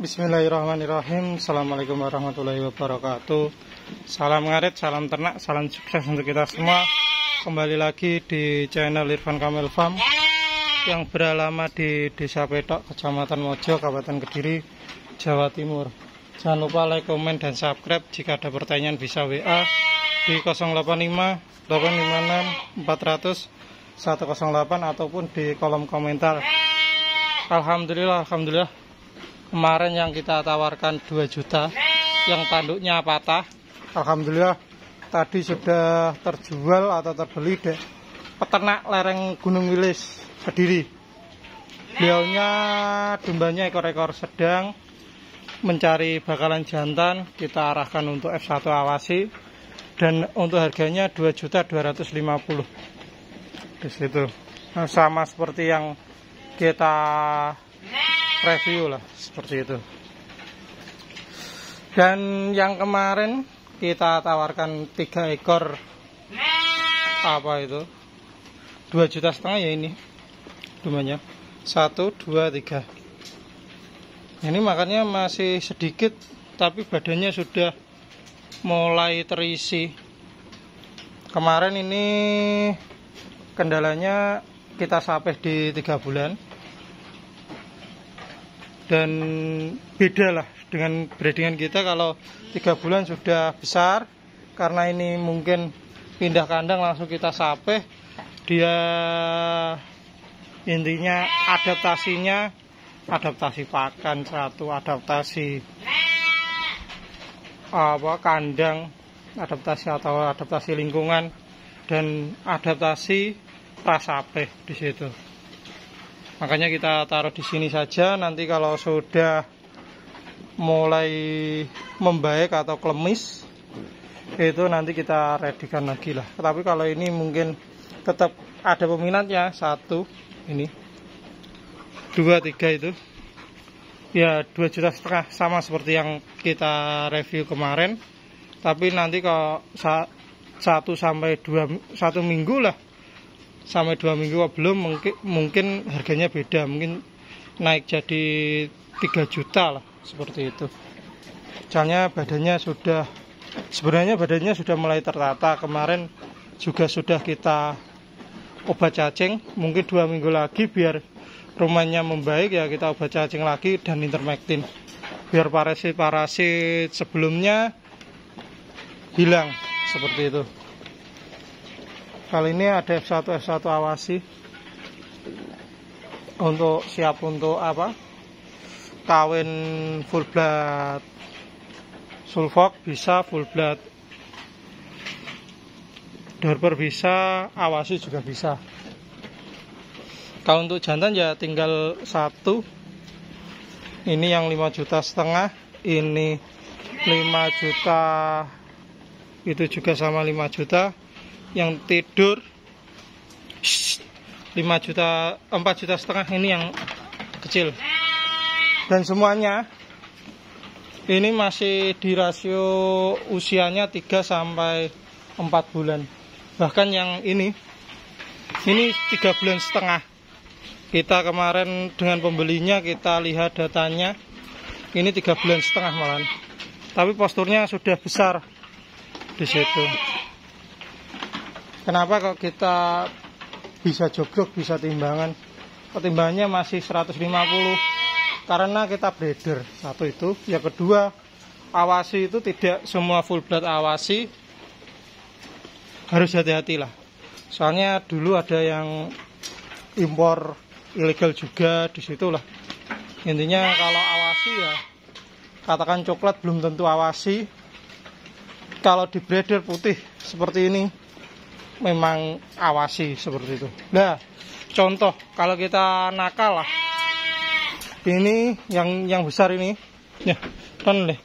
Bismillahirrahmanirrahim. Assalamualaikum warahmatullahi wabarakatuh. Salam ngarit, salam ternak, salam sukses untuk kita semua. Kembali lagi di channel Irfan Kamil Farm yang beralamat di Desa Petok, Kecamatan Mojo, Kabupaten Kediri, Jawa Timur. Jangan lupa like, komen, dan subscribe. Jika ada pertanyaan bisa WA di 085 856 400 108 ataupun di kolom komentar. Alhamdulillah. Kemarin yang kita tawarkan 2 juta yang tanduknya patah, alhamdulillah tadi sudah terjual atau terbeli deh peternak lereng Gunung Wilis Kediri. Beliaunya dombanya ekor-ekor sedang, mencari bakalan jantan, kita arahkan untuk F1 awasi, dan untuk harganya 2.250.000 di situ. Nah, sama seperti yang kita review lah, seperti itu. Dan yang kemarin kita tawarkan 3 ekor apa itu 2,5 juta ya, ini dombanya 1, 2, 3. Ini makannya masih sedikit tapi badannya sudah mulai terisi. Kemarin ini kendalanya kita sapeh di 3 bulan, dan beda lah dengan breedingan kita. Kalau 3 bulan sudah besar, karena ini mungkin pindah kandang langsung kita sapeh. Dia intinya adaptasi pakan satu, adaptasi kandang, adaptasi lingkungan, dan adaptasi prasapeh di situ. Makanya kita taruh di sini saja. Nanti kalau sudah mulai membaik atau klemis, itu nanti kita readykan lagi lah. Tapi kalau ini mungkin tetap ada peminatnya. 1, ini 2, 3 itu ya 2,5 juta, sama seperti yang kita review kemarin. Tapi nanti kalau 1 minggu lah, sampai 2 minggu belum, mungkin harganya beda, mungkin naik jadi 3 juta lah, seperti itu. Soalnya sebenarnya badannya sudah mulai tertata. Kemarin juga sudah kita obat cacing, mungkin 2 minggu lagi biar rumahnya membaik ya, kita obat cacing lagi dan intermektin biar parasit sebelumnya hilang, seperti itu. Kali ini ada F1 awasi untuk siap untuk kawin full blood sulfok, bisa full blood Dorper, bisa awasi juga bisa. Kalau untuk jantan ya tinggal 1. Ini yang 5,5 juta, ini 5 juta, itu juga sama 5 juta. Yang tidur 4,5 juta, ini yang kecil. Dan semuanya ini masih di rasio usianya 3 sampai 4 bulan. Bahkan yang ini 3,5 bulan. Kita kemarin dengan pembelinya kita lihat datanya, ini 3,5 bulan malahan. Tapi posturnya sudah besar di situ. Kenapa kok kita bisa jogrok, bisa timbangan? Ketimbangannya masih 150, karena kita breeder. 1 itu. Yang kedua, awasi itu tidak semua full blood awasi, harus hati-hati lah. Soalnya dulu ada yang impor ilegal juga di situ lah. Intinya kalau awasi ya, katakan coklat belum tentu awasi. Kalau di breeder putih seperti ini memang awasi, seperti itu. Nah, contoh kalau kita nakal lah, ini yang besar ini ya kan deh.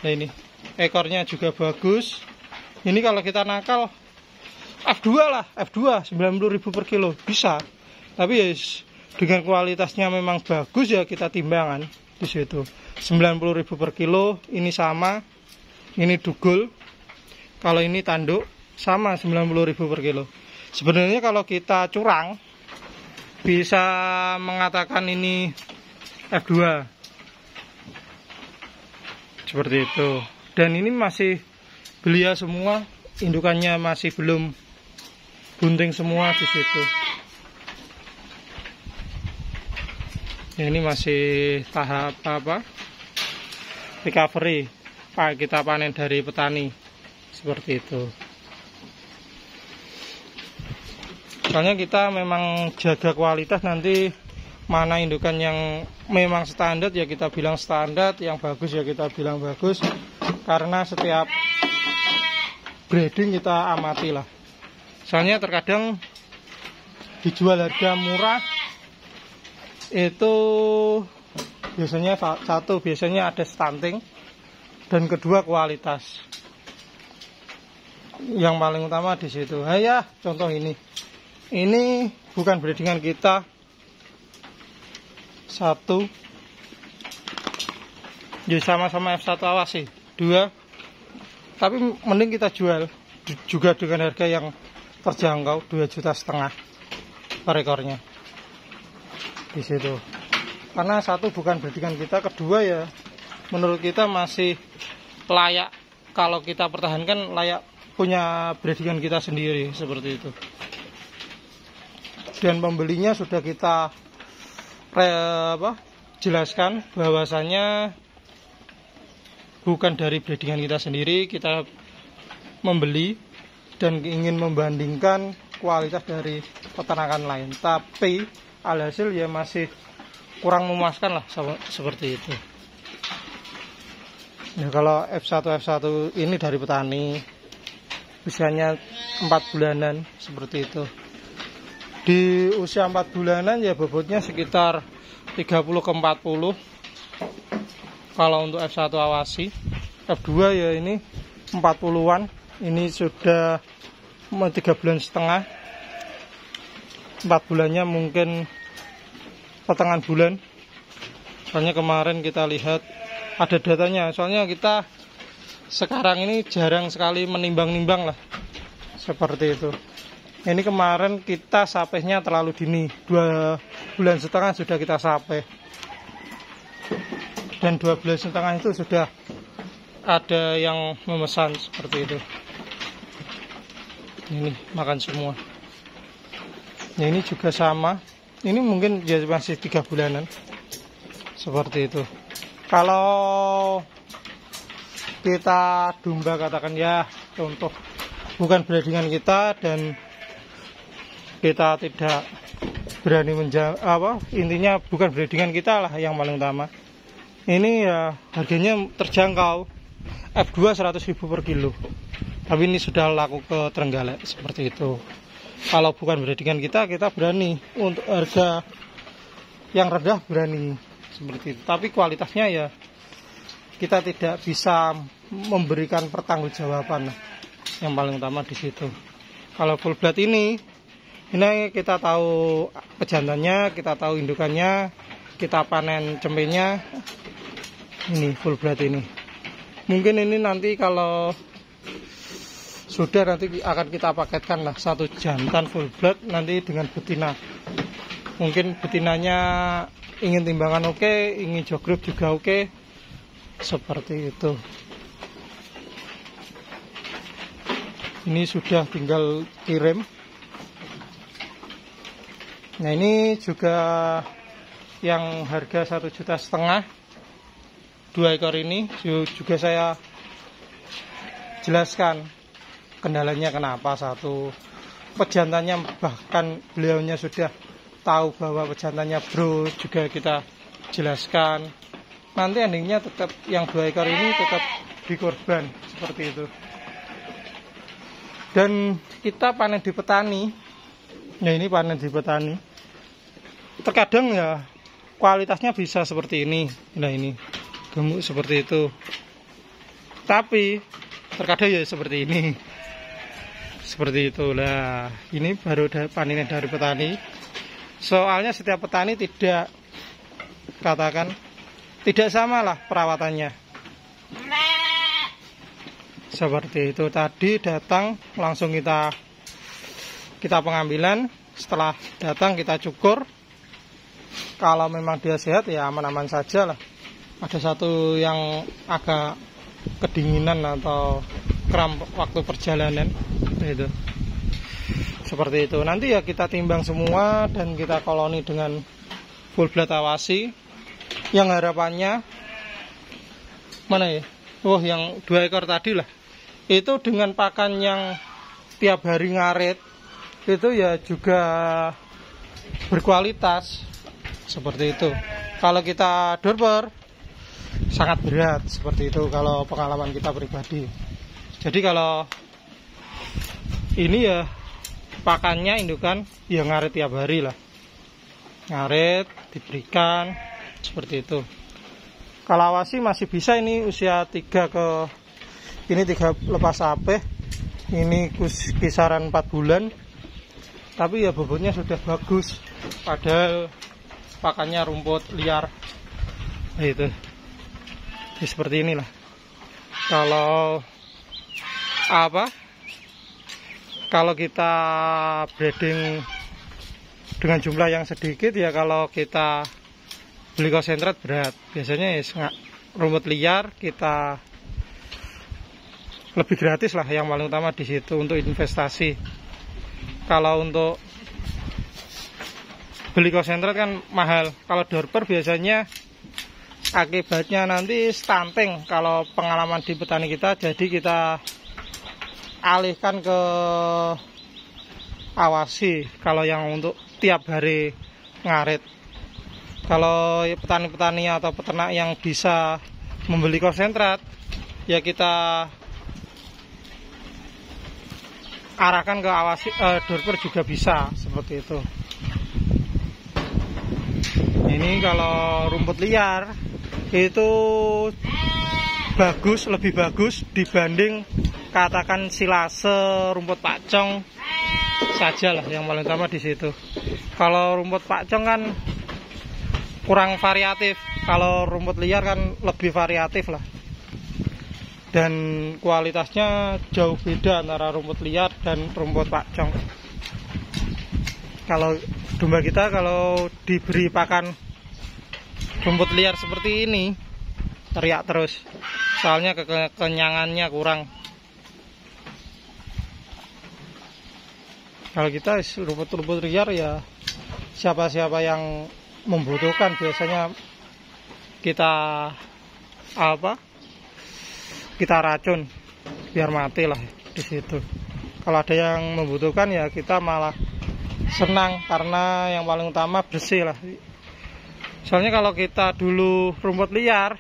Nah, ini ekornya juga bagus. Ini kalau kita nakal F2 lah, F2 90.000 per kilo bisa. Tapi ya dengan kualitasnya memang bagus ya, kita timbangan di situ 90.000 per kilo. Ini sama, ini dugul. Kalau ini tanduk sama 90.000 per kilo. Sebenarnya kalau kita curang bisa mengatakan ini F2. seperti itu. Dan ini masih belia semua, indukannya masih belum bunting semua di situ. Ini masih tahap recovery, kita panen dari petani seperti itu. Soalnya kita memang jaga kualitas, nanti mana indukan yang memang standar ya kita bilang standar, yang bagus ya kita bilang bagus. Karena setiap breeding kita amati lah. Soalnya terkadang dijual harga murah itu biasanya biasanya ada stunting, dan kedua kualitas. Yang paling utama di situ. Ya, contoh ini bukan breedingan kita. Satu, jadi sama-sama F1 awasi. Dua, tapi mending kita jual juga dengan harga yang terjangkau, 2,5 juta per ekornya di situ. Karena satu bukan breedingan kita, kedua ya menurut kita masih layak kalau kita pertahankan, layak punya breedingan kita sendiri seperti itu. Dan pembelinya sudah kita jelaskan bahwasannya bukan dari breedingan kita sendiri, kita membeli dan ingin membandingkan kualitas dari peternakan lain, tapi alhasil ya masih kurang memuaskan lah seperti itu. Nah, kalau F1 ini dari petani, usianya 4 bulanan seperti itu. Di usia 4 bulanan ya bobotnya sekitar 30 ke 40 kalau untuk F1 awasi. F2 ya ini 40-an, ini sudah 3,5 bulan. 4 bulannya mungkin pertengahan bulan. Soalnya kemarin kita lihat ada datanya, soalnya kita sekarang ini jarang sekali menimbang-nimbang lah seperti itu. Ini kemarin kita sapehnya terlalu dini, 2,5 bulan sudah kita sapeh, dan 2,5 bulan itu sudah ada yang memesan seperti itu. Ini makan semua. Nah, ini juga sama, ini mungkin ya masih 3 bulanan seperti itu. Kalau kita domba katakan ya contoh bukan breedingan kita dan kita tidak berani intinya bukan breedingan kita lah yang paling utama. Ini ya harganya terjangkau, F2 100.000 per kilo, tapi ini sudah laku ke Trenggalek seperti itu. Kalau bukan breedingan kita berani untuk harga yang rendah, berani seperti itu. Tapi kualitasnya ya kita tidak bisa memberikan pertanggungjawaban yang paling utama di situ. Kalau full blood ini kita tahu pejantannya, kita tahu indukannya, kita panen cempenya. Ini full blood ini. Mungkin ini nanti kalau sudah nanti akan kita paketkan lah, satu jantan full blood nanti dengan betina. Mungkin betinanya ingin timbangan oke, ingin jog group juga oke, seperti itu. Ini sudah tinggal kirim. Nah, ini juga yang harga 1,5 juta 2 ekor ini juga saya jelaskan kendalanya kenapa. Satu, pejantannya, bahkan beliaunya sudah tahu bahwa pejantannya bro, juga kita jelaskan. Nanti endingnya tetap yang 2 ekor ini tetap dikorban seperti itu. Dan kita panen di petani. Nah, ini panen di petani. Terkadang ya kualitasnya bisa seperti ini. Nah, ini gemuk seperti itu. Tapi terkadang ya seperti ini. Seperti itu lah. Ini baru panen dari petani. Soalnya setiap petani tidak sama lah perawatannya. Seperti itu. Tadi datang langsung kita pengambilan. Setelah datang kita cukur. Kalau memang dia sehat ya aman-aman saja lah. ada satu yang agak kedinginan atau kram waktu perjalanan itu. Seperti itu. Nanti ya kita timbang semua dan kita koloni dengan full blood awasi. Yang harapannya mana ya? Oh, yang 2 ekor tadi lah. Itu dengan pakan yang tiap hari ngarit itu ya juga berkualitas. Seperti itu. Kalau kita dorper sangat berat, seperti itu kalau pengalaman kita pribadi. Jadi kalau ini ya pakannya indukan ya ngarit tiap hari lah, ngarit diberikan seperti itu. Kalau awasi masih bisa, ini usia 3 lepas apeh, ini kisaran 4 bulan, tapi ya bobotnya sudah bagus, padahal pakannya rumput liar. Nah, itu ya, seperti inilah. Kalau kalau kita breeding dengan jumlah yang sedikit ya, kalau kita beli konsentrat berat. Biasanya ya rumput liar kita lebih gratis lah, yang paling utama di situ untuk investasi. Kalau untuk beli konsentrat kan mahal. Kalau dorper biasanya akibatnya nanti stunting kalau pengalaman di petani kita, jadi kita alihkan ke awasi kalau yang untuk tiap hari ngarit. Kalau petani-petani atau peternak yang bisa membeli konsentrat ya kita arahkan ke awasi, dorper juga bisa, seperti itu. Ini kalau rumput liar itu bagus, lebih bagus dibanding katakan silase, rumput pacong saja lah, yang paling utama di situ. Kalau rumput pacong kan kurang variatif, kalau rumput liar kan lebih variatif lah, dan kualitasnya jauh beda antara rumput liar dan rumput pacong. Kalau domba kita kalau diberi pakan rumput liar seperti ini teriak terus, soalnya kekenyangannya kurang. Kalau kita rumput-rumput liar ya siapa-siapa yang membutuhkan biasanya kita kita racun biar mati lah di situ. Kalau ada yang membutuhkan ya kita malah senang, karena yang paling utama bersih lah. Soalnya kalau kita dulu rumput liar,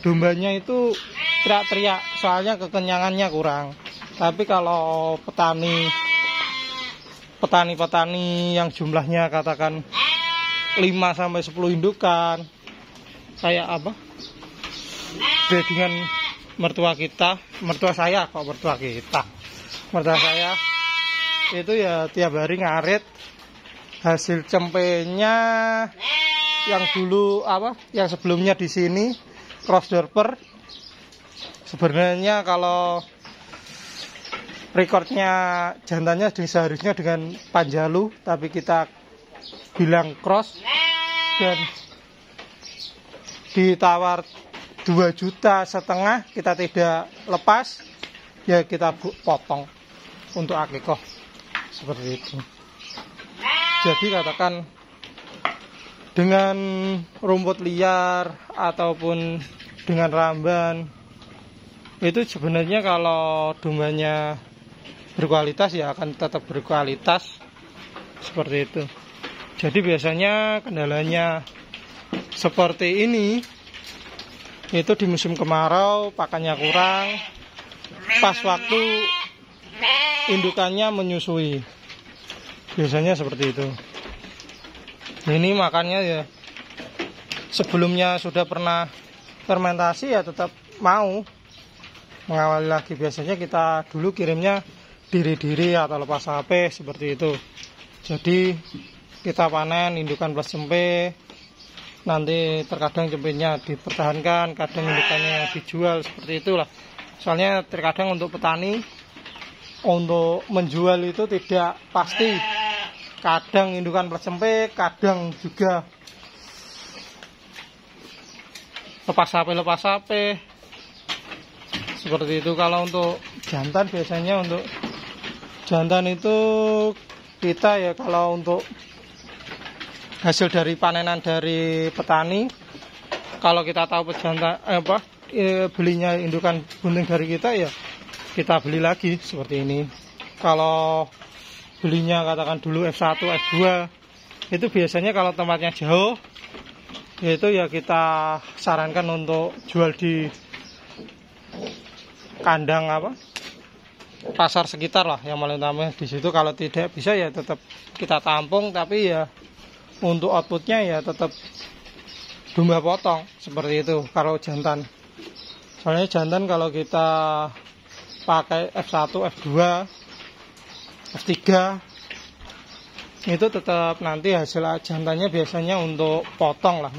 dombanya itu teriak-teriak, soalnya kekenyangannya kurang. Tapi kalau petani-petani yang jumlahnya katakan 5-10 indukan, kayak breedingan mertua saya itu ya tiap hari ngarit, hasil cempenya yang dulu yang sebelumnya di sini cross dorper, sebenarnya kalau rekornya jantannya seharusnya dengan Panjalu, tapi kita bilang cross dan ditawar 2,5 juta, kita tidak lepas ya kita potong untuk akikoh, seperti itu. Jadi katakan dengan rumput liar ataupun dengan ramban itu sebenarnya kalau dombanya berkualitas ya akan tetap berkualitas, seperti itu. Jadi biasanya kendalanya seperti ini, itu di musim kemarau pakannya kurang, pas waktu indukannya menyusui, biasanya seperti itu. Ini makannya ya sebelumnya sudah pernah fermentasi ya tetap mau mengawali lagi. Biasanya kita dulu kirimnya diri-diri atau lepas HP seperti itu. Jadi kita panen indukan plus cempe, nanti terkadang cempenya dipertahankan, kadang indukannya dijual, seperti itulah. Soalnya terkadang untuk petani untuk menjual itu tidak pasti, kadang indukan plus cempe, kadang juga lepas sapi seperti itu. Kalau untuk jantan, biasanya untuk jantan itu kita ya, kalau untuk hasil dari panenan dari petani, kalau kita tahu pejantan belinya indukan bunting dari kita, ya kita beli lagi seperti ini. Kalau belinya katakan dulu F1, F2, itu biasanya kalau tempatnya jauh, yaitu ya kita sarankan untuk jual di kandang pasar sekitar lah yang paling utama di situ. Kalau tidak bisa ya tetap kita tampung, tapi ya untuk outputnya ya tetap domba potong seperti itu kalau jantan. Soalnya jantan kalau kita pakai F1, F2, F3 itu tetap nanti hasil jantannya biasanya untuk potong lah,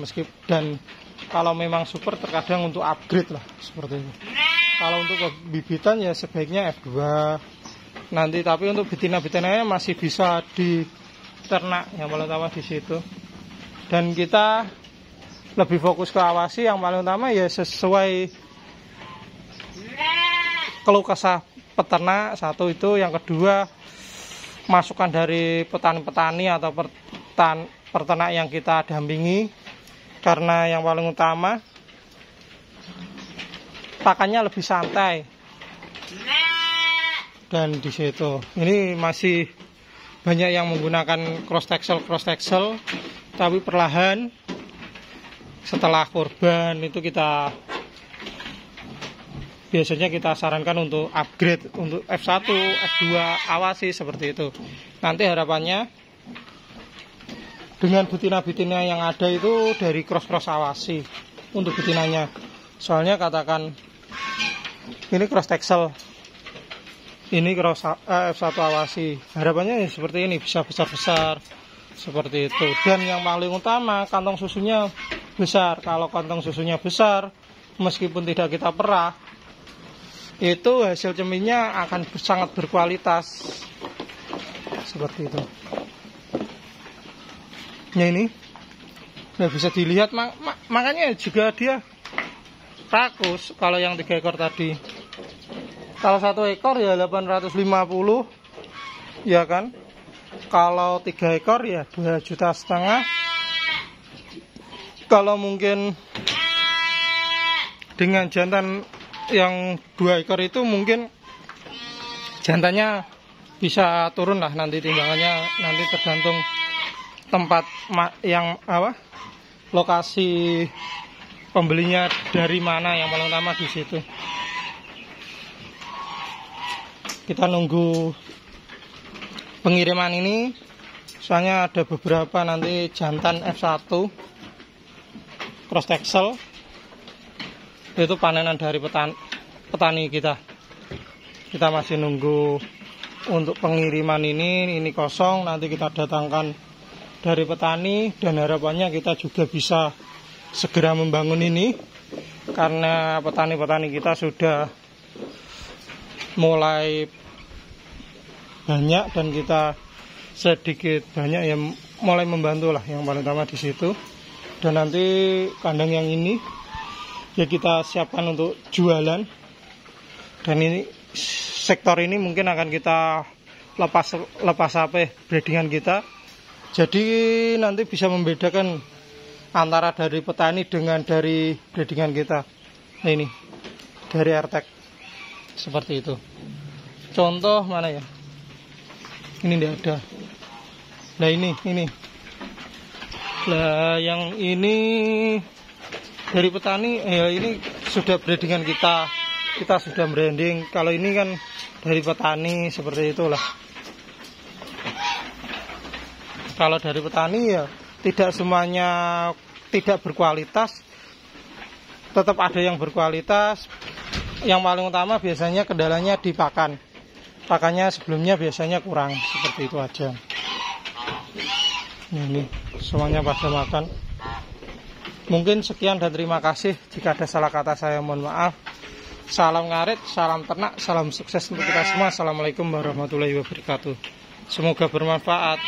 dan kalau memang super terkadang untuk upgrade lah seperti itu. Kalau untuk bibitan ya sebaiknya F2 nanti, tapi untuk betina-betinanya masih bisa diternak yang paling utama di situ. Dan kita lebih fokus ke awasi yang paling utama ya sesuai keluh kesah peternak satu itu. Yang kedua, masukan dari petani-petani atau peternak yang kita dampingi, karena yang paling utama pakannya lebih santai. Dan di situ ini masih banyak yang menggunakan cross texel, tapi perlahan setelah kurban itu kita biasanya kita sarankan untuk upgrade untuk F1, F2 awasi seperti itu. Nanti harapannya dengan betina-betina yang ada itu dari cross awasi untuk betinanya. Soalnya katakan ini cross texel, ini cross F1 awasi, harapannya ya seperti ini, bisa besar-besar seperti itu. Dan yang paling utama, kantong susunya besar. Kalau kantong susunya besar, meskipun tidak kita perah, itu hasil ceminnya akan sangat berkualitas seperti itu. Nah ini bisa dilihat, makanya juga dia rakus. Kalau yang 3 ekor tadi, kalau 1 ekor ya 850, ya kan. Kalau 3 ekor ya 2,5 juta. Kalau mungkin dengan jantan yang 2 ekor itu mungkin jantannya bisa turun lah nanti timbangannya, nanti tergantung tempat yang lokasi pembelinya dari mana yang paling utama di situ. Kita nunggu pengiriman ini, soalnya ada beberapa nanti jantan F1 cross texel, itu panenan dari petani kita. Kita masih nunggu untuk pengiriman ini kosong, nanti kita datangkan dari petani, dan harapannya kita juga bisa segera membangun ini, karena petani-petani kita sudah mulai banyak dan kita sedikit banyak yang mulai membantu lah yang paling utama di situ. Dan nanti kandang yang ini ya kita siapkan untuk jualan, dan ini sektor ini mungkin akan kita lepas sampai breedingan kita, jadi nanti bisa membedakan antara dari petani dengan dari breedingan kita. Nah ini dari Airtek seperti itu. Contoh mana ya, ini tidak ada. Nah ini lah, yang ini dari petani ya, ini sudah breedingan kita sudah branding. Kalau ini kan dari petani seperti itulah. Kalau dari petani ya tidak semuanya tidak berkualitas, tetap ada yang berkualitas. Yang paling utama biasanya kendalanya di pakannya sebelumnya biasanya kurang, seperti itu aja. Ini semuanya pada makan. Mungkin sekian dan terima kasih. Jika ada salah kata saya mohon maaf. Salam ngarit, salam ternak, salam sukses untuk kita semua. Assalamualaikum warahmatullahi wabarakatuh. Semoga bermanfaat.